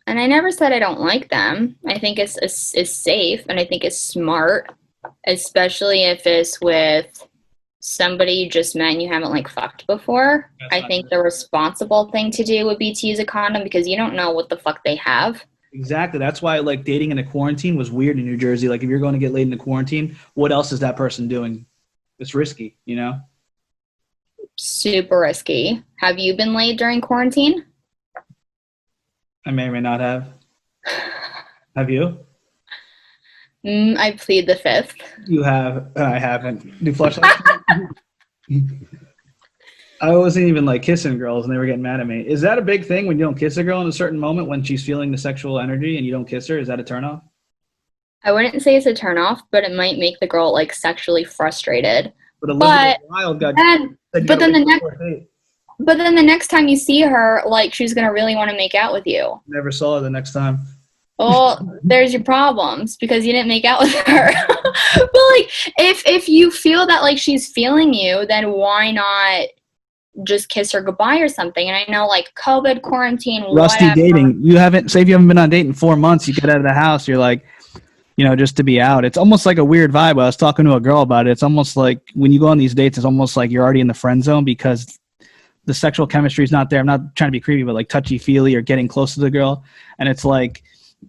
and I never said I don't like them. I think it's safe, and I think it's smart, especially if it's with somebody you just met and you haven't like fucked before. That's I not think the responsible thing to do would be to use a condom because you don't know what the fuck they have. exactly. That's why like dating in a quarantine was weird in New Jersey. Like if you're going to get laid in a quarantine, what else is that person doing? It's risky, you know? Super risky. Have you been laid during quarantine? I may or may not have. Have you? I plead the fifth. You have. I haven't. Do flashlights? I wasn't even like kissing girls and they were getting mad at me. Is that a big thing when you don't kiss a girl in a certain moment when she's feeling the sexual energy and you don't kiss her? Is that a turnoff? I wouldn't say it's a turnoff, but it might make the girl like sexually frustrated. But Elizabeth But Wild got then, said you but gotta then wait the for the next, fourth date. but then the next time you see her, like she's gonna really want to make out with you. Never saw her the next time. Well, there's your problems because you didn't make out with her. But like, if you feel that like she's feeling you, then why not just kiss her goodbye or something. And I know like COVID, quarantine, Rusty whatever. dating. You haven't, say if you haven't been on a date in 4 months, you get out of the house, you're like, just to be out. It's almost like a weird vibe. I was talking to a girl about it. It's almost like when you go on these dates, it's almost like you're already in the friend zone because the sexual chemistry is not there. I'm not trying to be creepy, but like touchy feely or getting close to the girl. And it's like,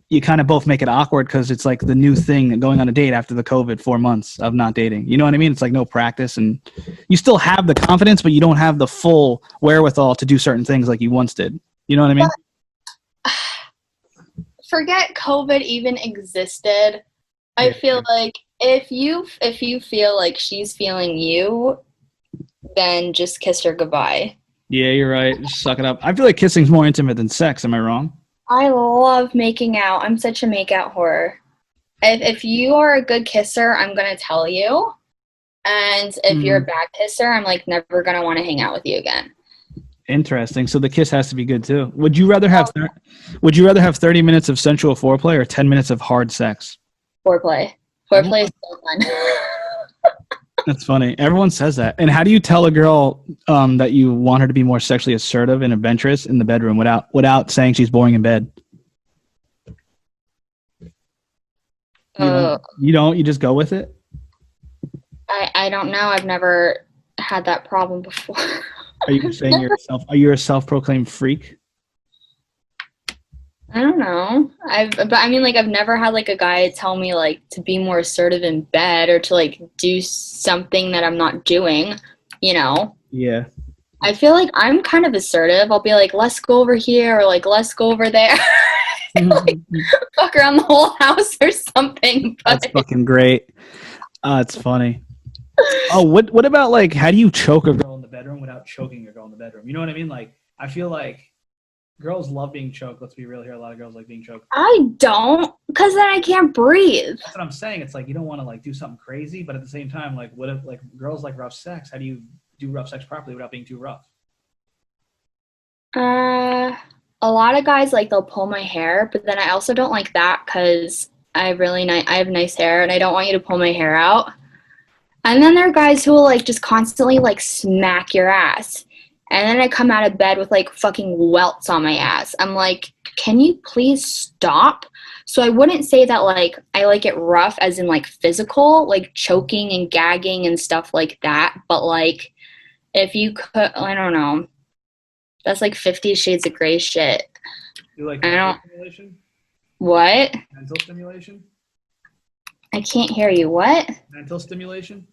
you kind of both make it awkward because it's like the new thing going on a date after the COVID 4 months of not dating. You know what I mean? It's like no practice, and you still have the confidence, but you don't have the full wherewithal to do certain things like you once did. You know what I mean? Forget COVID even existed. I feel like if you feel like she's feeling you, then just kiss her goodbye. Yeah, you're right. Just suck it up. I feel like kissing's more intimate than sex. Am I wrong? I love making out. I'm such a make-out whore. If you are a good kisser, I'm going to tell you. And if you're a bad kisser, I'm like never going to want to hang out with you again. Interesting. So the kiss has to be good too. Would you rather have 30 minutes of sensual foreplay or 10 minutes of hard sex? Foreplay. Foreplay is so fun. That's funny. Everyone says that. And how do you tell a girl that you want her to be more sexually assertive and adventurous in the bedroom without saying she's boring in bed? You don't? You just go with it? I don't know. I've never had that problem before. Are you saying are you a self-proclaimed freak? I don't know. But I mean, like, I've never had like a guy tell me like to be more assertive in bed or to like do something that I'm not doing, Yeah. I feel like I'm kind of assertive. I'll be like, let's go over here or like, let's go over there. Like, fuck around the whole house or something. But... That's fucking great. It's funny. Oh, what about like, how do you choke a girl in the bedroom without choking a girl in the bedroom? You know what I mean? Like, I feel like girls love being choked. Let's be real here. A lot of girls like being choked. I don't, because then I can't breathe. That's what I'm saying. It's like you don't want to like do something crazy, but at the same time, like what if like girls like rough sex? How do you do rough sex properly without being too rough? A lot of guys like they'll pull my hair, but then I also don't like that because I have nice hair and I don't want you to pull my hair out. And then there are guys who will like just constantly like smack your ass. And then I come out of bed with like fucking welts on my ass. I'm like, can you please stop? So I wouldn't say that like I like it rough as in like physical, like choking and gagging and stuff like that. But like if you could, I don't know. That's like 50 Shades of Grey shit. You like mental stimulation? What? Mental stimulation? I can't hear you. What? Mental stimulation?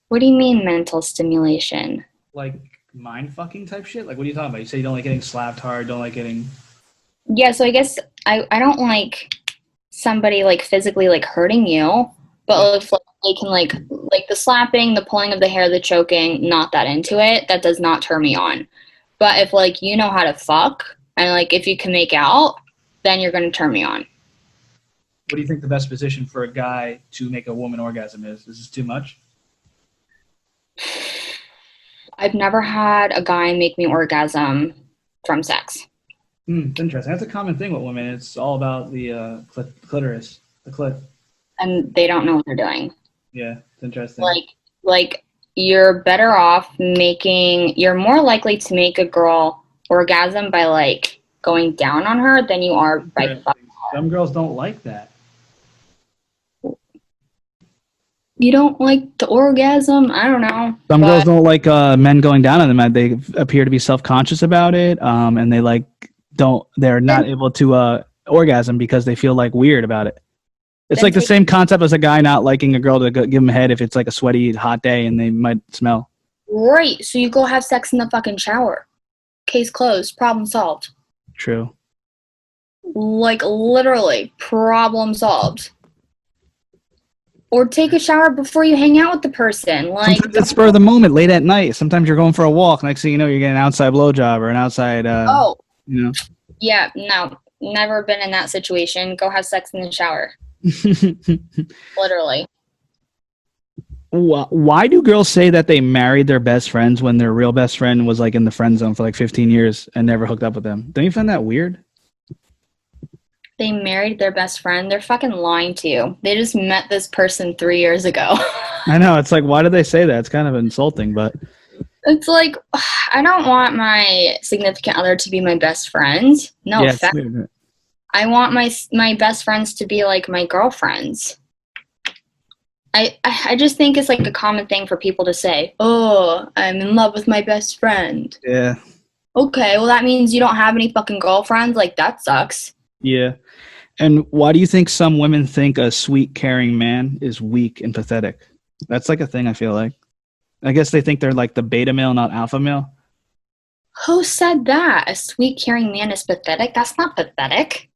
What do you mean mental stimulation? Like mind fucking type shit? Like what are you talking about? You say you don't like getting slapped hard, don't like getting... Yeah, so I guess I don't like somebody like physically like hurting you, but if like, they can like the slapping, the pulling of the hair, the choking, not that into it. That does not turn me on. But if like you know how to fuck and like if you can make out, then you're going to turn me on. What do you think the best position for a guy to make a woman orgasm is? Is this too much? I've never had a guy make me orgasm from sex. It's interesting. That's a common thing with women. It's all about the clitoris, the clit. And they don't know what they're doing. Yeah, it's interesting. Like you're better off you're more likely to make a girl orgasm by like going down on her than you are by fucking her. Some girls don't like that. You don't like the orgasm? I don't know. Some girls don't like men going down on them. They appear to be self-conscious about it, and they're not able to orgasm because they feel like weird about it. It's like the same concept as a guy not liking a girl to give him head if it's like a sweaty, hot day and they might smell. Right. So you go have sex in the fucking shower. Case closed. Problem solved. True. Like literally, problem solved. Or take a shower before you hang out with the person. Like sometimes it's spur of the moment, late at night. Sometimes you're going for a walk. Next thing you know, you're getting an outside blowjob or an outside. Yeah. No, never been in that situation. Go have sex in the shower. Literally. Why do girls say that they married their best friends when their real best friend was like in the friend zone for like 15 years and never hooked up with them? Don't you find that weird? They married their best friend. They're fucking lying to you. They just met this person 3 years ago. I know. It's like, why do they say that? It's kind of insulting, but It's like I don't want my significant other to be my best friend. No Yeah, it's offense. weird. I want my best friends to be like my girlfriends. I just think it's like a common thing for people to say, "Oh, I'm in love with my best friend." Yeah, Okay, well that means you don't have any fucking girlfriends. Like that sucks. yeah. And why do you think some women think a sweet, caring man is weak and pathetic? That's like a thing, I feel like. I guess they think they're like the beta male, not alpha male. Who said that? A sweet, caring man is pathetic? That's not pathetic.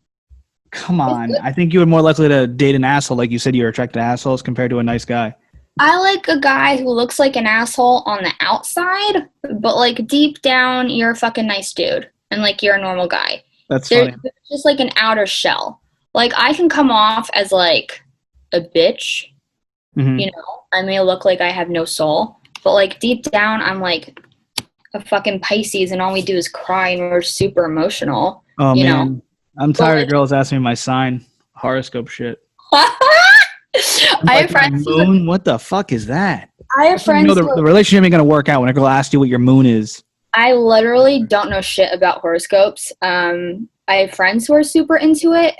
Come on. I think you were more likely to date an asshole, like you said you were attracted to assholes compared to a nice guy. I like a guy who looks like an asshole on the outside, but like deep down, you're a fucking nice dude. And like you're a normal guy. That's They're funny. just like an outer shell. Like I can come off as like a bitch, Hmm. you know. I may look like I have no soul, but like deep down, I'm like a fucking Pisces, and all we do is cry, and we're super emotional, Oh, you know. man. I'm But tired of like, girls asking me my sign, horoscope shit. I'm I have like, my friends who moon? What the fuck is that? I have That's when you know friends the who relationship ain't going to work out when a girl asks you what your moon is. I literally don't know shit about horoscopes. I have friends who are super into it.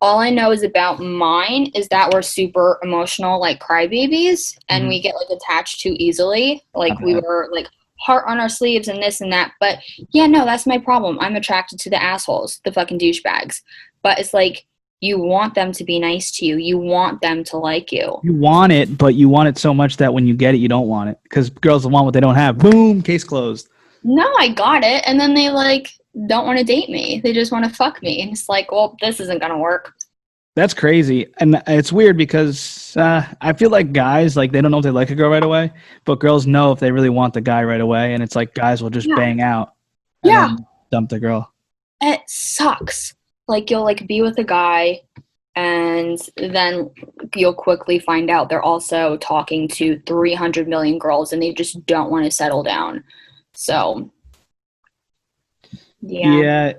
All I know is about mine is that we're super emotional, like crybabies, and Hmm. we get like attached too easily. I Like we bet. were like heart on our sleeves and this and that. But yeah, no, that's my problem. I'm attracted to the assholes, the fucking douchebags. But it's like you want them to be nice to you. You want them to like you. You want it, but you want it so much that when you get it, you don't want it. Because girls want what they don't have. Boom, case closed. No, I got it. And then they like don't want to date me. They just want to fuck me. And it's like, well, this isn't gonna work. That's crazy, and it's weird because I feel like guys like they don't know if they like a girl right away, but girls know if they really want the guy right away, and it's like guys will just Yeah. bang out and Yeah. then dump the girl. It sucks. Like you'll like be with a guy and then you'll quickly find out they're also talking to 300 million girls and they just don't want to settle down. So, yeah. Yeah,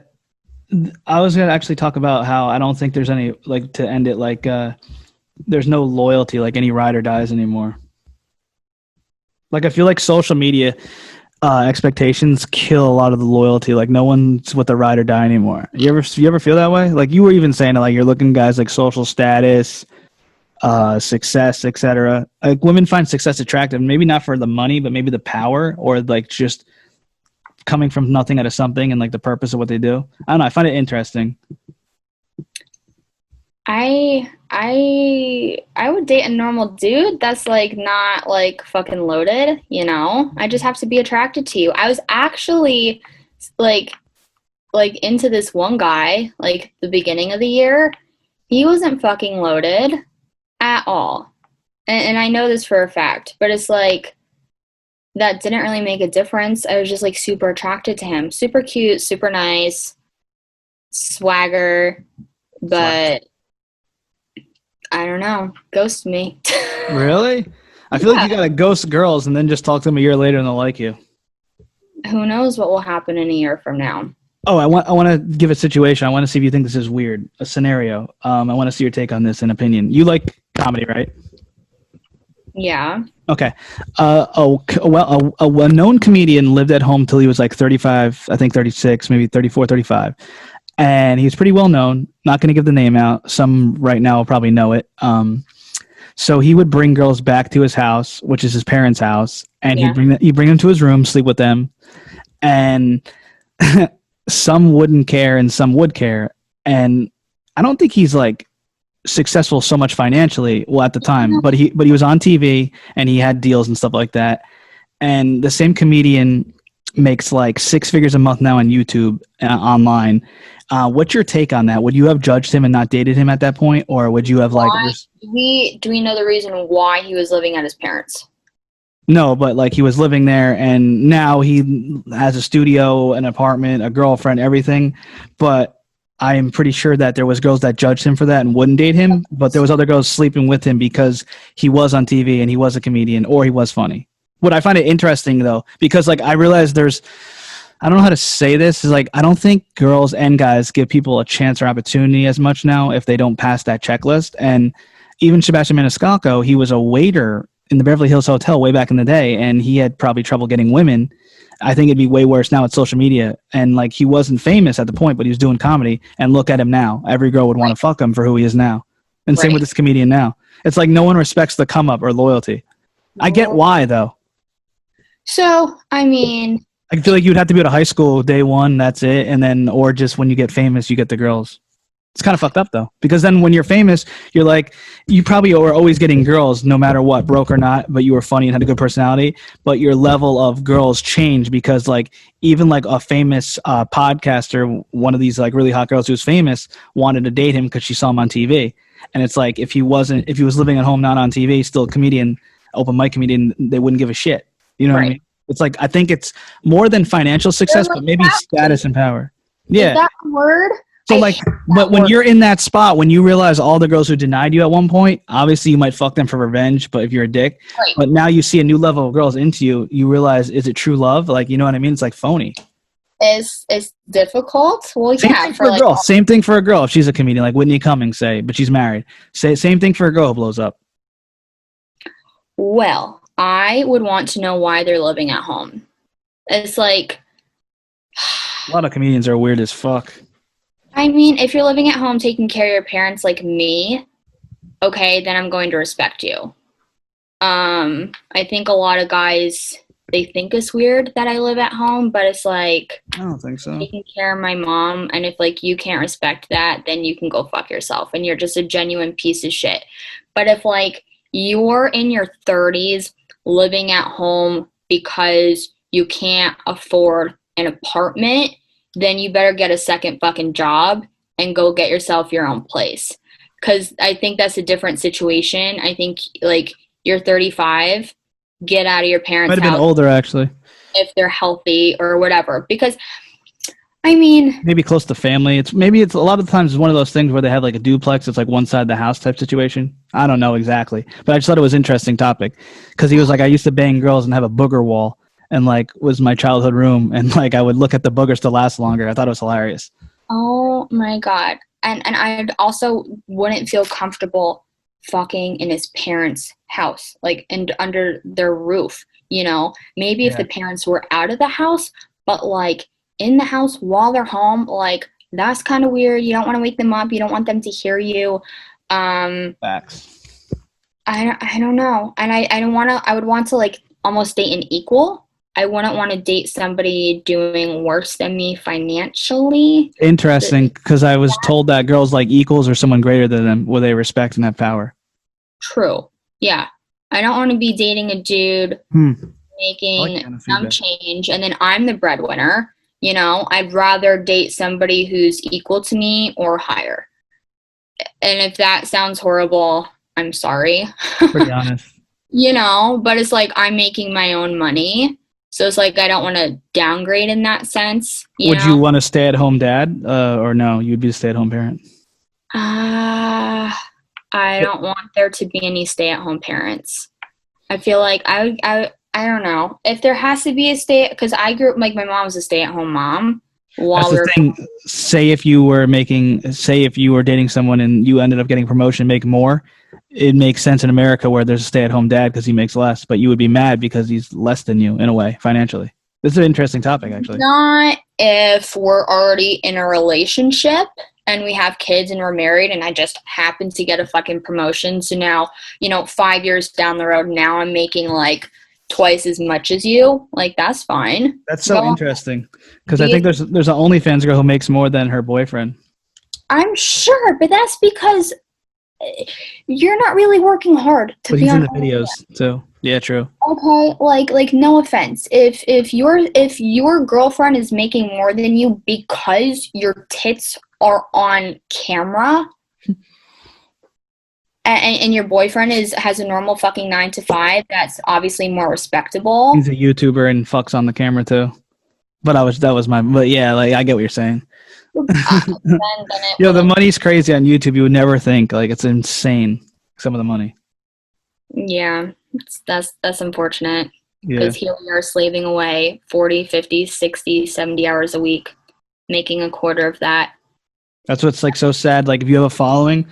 I was gonna actually talk about how I don't think there's any like to end it like there's no loyalty like any ride or dies anymore. Like I feel like social media expectations kill a lot of the loyalty. Like no one's with the ride or die anymore. You ever feel that way? Like you were even saying like you're looking guys like social status, success, etc. Like women find success attractive, maybe not for the money, but maybe the power or like just coming from nothing out of something and like the purpose of what they do. I don't know. I find it interesting. I would date a normal dude that's like not like fucking loaded, you know? I just have to be attracted to you. I was actually like into this one guy like the beginning of the year. He wasn't fucking loaded at all. And I know this for a fact, but it's like that didn't really make a difference. I was just like super attracted to him. Super cute, super nice, swagger, but I don't know. Ghost me. Really? I feel like Yeah. you gotta ghost girls and then just talk to them a year later and they'll like you. Who knows what will happen in a year from now? Oh, I want to give a situation. I want to see if you think this is weird. A scenario. I want to see your take on this and opinion. You like comedy, right? Yeah. Okay. A known comedian lived at home till he was like 35, I think 36, maybe 34, 35. And he was pretty well known. Not going to give the name out. Some right now will probably know it. So he would bring girls back to his house, which is his parents' house, and Yeah. he'd bring them to his room, sleep with them, and some wouldn't care and some would care. And I don't think he's like successful so much financially, well at the time, but he was on TV and he had deals and stuff like that. And the same comedian makes like six figures a month now on YouTube online. What's your take on that? Would you have judged him and not dated him at that point, or would you have like Why do we know the reason why he was living at his parents'? no, but like he was living there and now he has a studio, an apartment, a girlfriend, everything. But I am pretty sure that there was girls that judged him for that and wouldn't date him, but there was other girls sleeping with him because he was on TV and he was a comedian or he was funny. What I find it interesting though, because like I realize I don't know how to say this, is like I don't think girls and guys give people a chance or opportunity as much now if they don't pass that checklist. And even Sebastian Maniscalco, he was a waiter in the Beverly Hills Hotel way back in the day, and he had probably trouble getting women. I think it'd be way worse now with social media. And like, he wasn't famous at the point, but he was doing comedy. And look at him now. Every girl would want to fuck him for who he is now. And same with this comedian now. It's like no one respects the come up or loyalty. I get why though. So, I mean, I feel like you'd have to be at a high school day one, that's it, and then or just when you get famous, you get the girls. It's kind of fucked up though, because then when you're famous, you're like, you probably were always getting girls, no matter what, broke or not, but you were funny and had a good personality. But your level of girls changed because, like, even like a famous podcaster, one of these like really hot girls who's famous, wanted to date him because she saw him on TV. And it's like, if he was living at home, not on TV, still a comedian, open mic comedian, they wouldn't give a shit. You know what I mean? It's like, I think it's more than financial success, but maybe status and power. Yeah. Is that word? So like, but when you're in that spot, when you realize all the girls who denied you at one point, obviously you might fuck them for revenge, but if you're a dick, but now you see a new level of girls into you, you realize, is it true love? Like, you know what I mean? It's like phony. It's difficult. Well, same thing for a girl. Same thing for a girl. If she's a comedian, like Whitney Cummings, say, but she's married. Same thing for a girl who blows up. Well, I would want to know why they're living at home. It's like, a lot of comedians are weird as fuck. I mean, if you're living at home taking care of your parents like me, okay, then I'm going to respect you. I think a lot of guys, they think it's weird that I live at home, but it's like, I don't think so. Taking care of my mom, and if like you can't respect that, then you can go fuck yourself, and you're just a genuine piece of shit. But if like you're in your 30s living at home because you can't afford an apartment, then you better get a second fucking job and go get yourself your own place. Because I think that's a different situation. I think, like, you're 35, get out of your parents' house. Might have been older, actually. If they're healthy or whatever. Because, I mean... Maybe close to family. It's a lot of the times it's one of those things where they have, like, a duplex. It's, like, one side of the house type situation. I don't know exactly. But I just thought it was an interesting topic. Because he was like, I used to bang girls and have a booger wall. And like was my childhood room, and like I would look at the boogers to last longer. I thought it was hilarious. Oh my god! And I also wouldn't feel comfortable fucking in his parents' house, like under their roof. You know, maybe if the parents were out of the house, but like in the house while they're home, like that's kind of weird. You don't want to wake them up. You don't want them to hear you. Facts. I don't know, and I don't want to. I would want to like almost date an equal. I wouldn't want to date somebody doing worse than me financially. Interesting, because I was told that girls like equals or someone greater than them where they respect and have power. True. Yeah. I don't want to be dating a dude making some change and then I'm the breadwinner. You know, I'd rather date somebody who's equal to me or higher. And if that sounds horrible, I'm sorry. Pretty honest. You know, but it's like I'm making my own money. So it's like I don't want to downgrade in that sense. Would you want a stay-at-home dad or no? You'd be a stay-at-home parent? I don't want there to be any stay-at-home parents. I feel like I don't know. If there has to be a because I grew up, like my mom was a stay-at-home mom. That's the thing. Say if you were dating someone and you ended up getting promotion, make more, it makes sense in America where there's a stay-at-home dad because he makes less, but you would be mad because he's less than you in a way financially. This is an interesting topic, actually. Not if we're already in a relationship and we have kids and we're married and I just happen to get a fucking promotion. So now, 5 years down the road, now I'm making like twice as much as you. Like, that's fine. That's so interesting because I think there's an OnlyFans girl who makes more than her boyfriend. I'm sure, but that's because you're not really working hard to be on the videos too. Yeah, true. Okay, like no offense. If your girlfriend is making more than you because your tits are on camera and your boyfriend has a normal fucking 9 to 5, that's obviously more respectable. He's a YouTuber and fucks on the camera too. But yeah, like I get what you're saying. The money's crazy on YouTube. You would never think. Like, it's insane, some of the money. Yeah, that's unfortunate. Because here we are slaving away 40, 50, 60, 70 hours a week, making a quarter of that. That's what's like so sad. Like, if you have a following,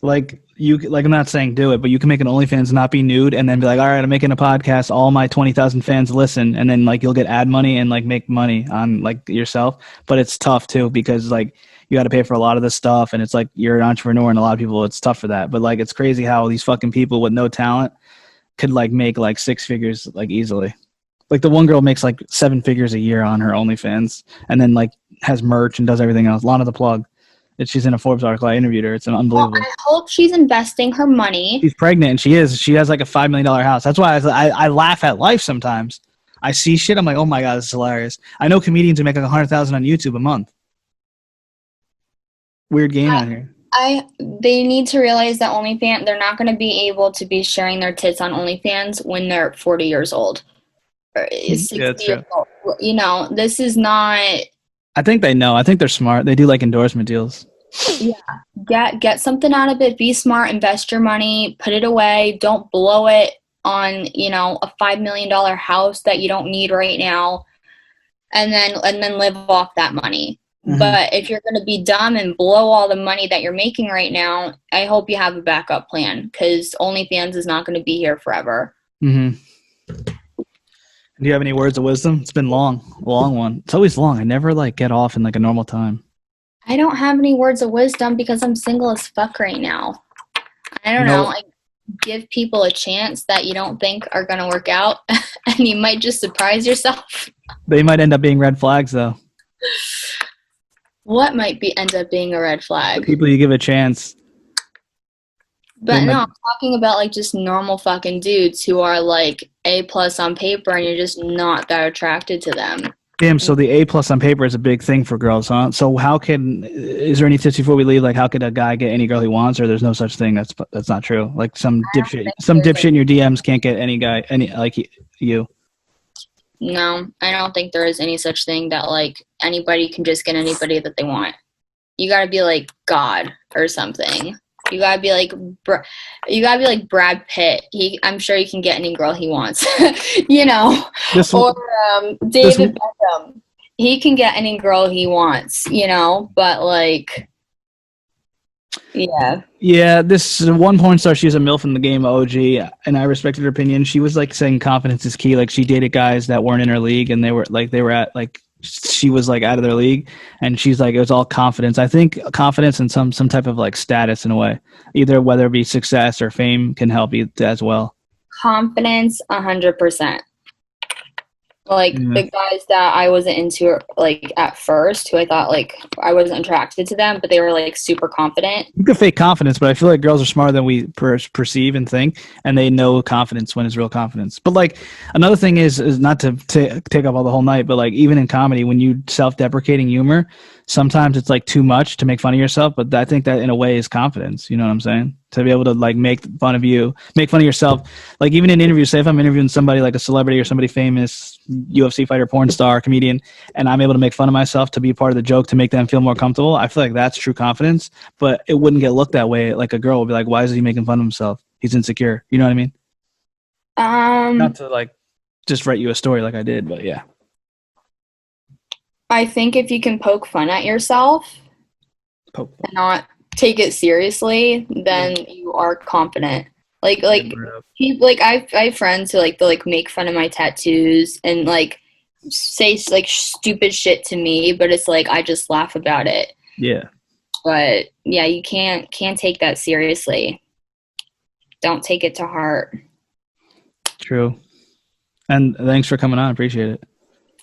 Like I'm not saying do it, but you can make an OnlyFans not be nude, and then be like, all right, I'm making a podcast. All my 20,000 fans listen, and then like you'll get ad money and like make money on like yourself. But it's tough too because like you got to pay for a lot of this stuff, and it's like you're an entrepreneur, and a lot of people it's tough for that. But like it's crazy how these fucking people with no talent could like make like six figures like easily. Like the one girl makes like 7 figures a year on her OnlyFans, and then like has merch and does everything else. Lana the Plug. She's in a Forbes article. I interviewed her. It's unbelievable. Well, I hope she's investing her money. She's pregnant, and she is. She has like a $5 million house. That's why I laugh at life sometimes. I see shit. I'm like, oh my god, this is hilarious. I know comedians who make like 100,000 on YouTube a month. Weird game out here. They need to realize that OnlyFans, they're not going to be able to be sharing their tits on OnlyFans when they're 40 years old. Or 60 years old. You know, this is not. I think they know. I think they're smart. They do like endorsement deals. Yeah, get something out of it. Be smart. Invest your money. Put it away. Don't blow it on, you know, a $5 million house that you don't need right now, and then live off that money. Mm-hmm. But if you're going to be dumb and blow all the money that you're making right now, I hope you have a backup plan, because OnlyFans is not going to be here forever. Mm-hmm. Do you have any words of wisdom? It's been a long one. It's always long. I never like get off in like a normal time. I don't have any words of wisdom because I'm single as fuck right now. I don't know. Like, give people a chance that you don't think are going to work out, and you might just surprise yourself. They might end up being red flags, though. What might end up being a red flag? The people you give a chance. But no, I'm talking about like just normal fucking dudes who are like A+ on paper, and you're just not that attracted to them. Damn, so the A+ on paper is a big thing for girls, huh? So is there any tips before we leave? Like, how could a guy get any girl he wants, or there's no such thing? That's not true. Like some dipshit in your DMs can't get any guy, like you. No, I don't think there is any such thing that like anybody can just get anybody that they want. You gotta be like God or something. You gotta be like Brad Pitt. I'm sure he can get any girl he wants, you know. Or David Beckham. He can get any girl he wants, you know. But like, yeah. Yeah, this one porn star, she was a MILF in the game, OG, and I respected her opinion. She was like saying confidence is key. Like she dated guys that weren't in her league, and they were at like, she was like out of their league, and she's like, it was all confidence. I think confidence and some type of like status in a way, either whether it be success or fame, can help you as well. Confidence, 100%. Like the guys that I wasn't into like at first, who I thought like I wasn't attracted to them, but they were like super confident. You could fake confidence, but I feel like girls are smarter than we perceive and think, and they know confidence when it's real confidence. But like another thing is not to take up all the whole night, but like even in comedy, when you self-deprecating humor, sometimes it's like too much to make fun of yourself. But I think that in a way is confidence. You know what I'm saying? To be able to like make fun of yourself. Like even in interviews, say if I'm interviewing somebody like a celebrity or somebody famous, UFC fighter, porn star, comedian, and I'm able to make fun of myself to be a part of the joke to make them feel more comfortable, I feel like that's true confidence. But it wouldn't get looked that way. Like a girl would be like, why is he making fun of himself? He's insecure. You know what I mean? Not to like just write you a story like I did, but yeah. I think if you can poke fun at yourself and not take it seriously, then you are confident. I have friends who like they'll like make fun of my tattoos and like say like stupid shit to me, but it's like I just laugh about it. Yeah. But yeah, you can't take that seriously. Don't take it to heart. True. And thanks for coming on. Appreciate it.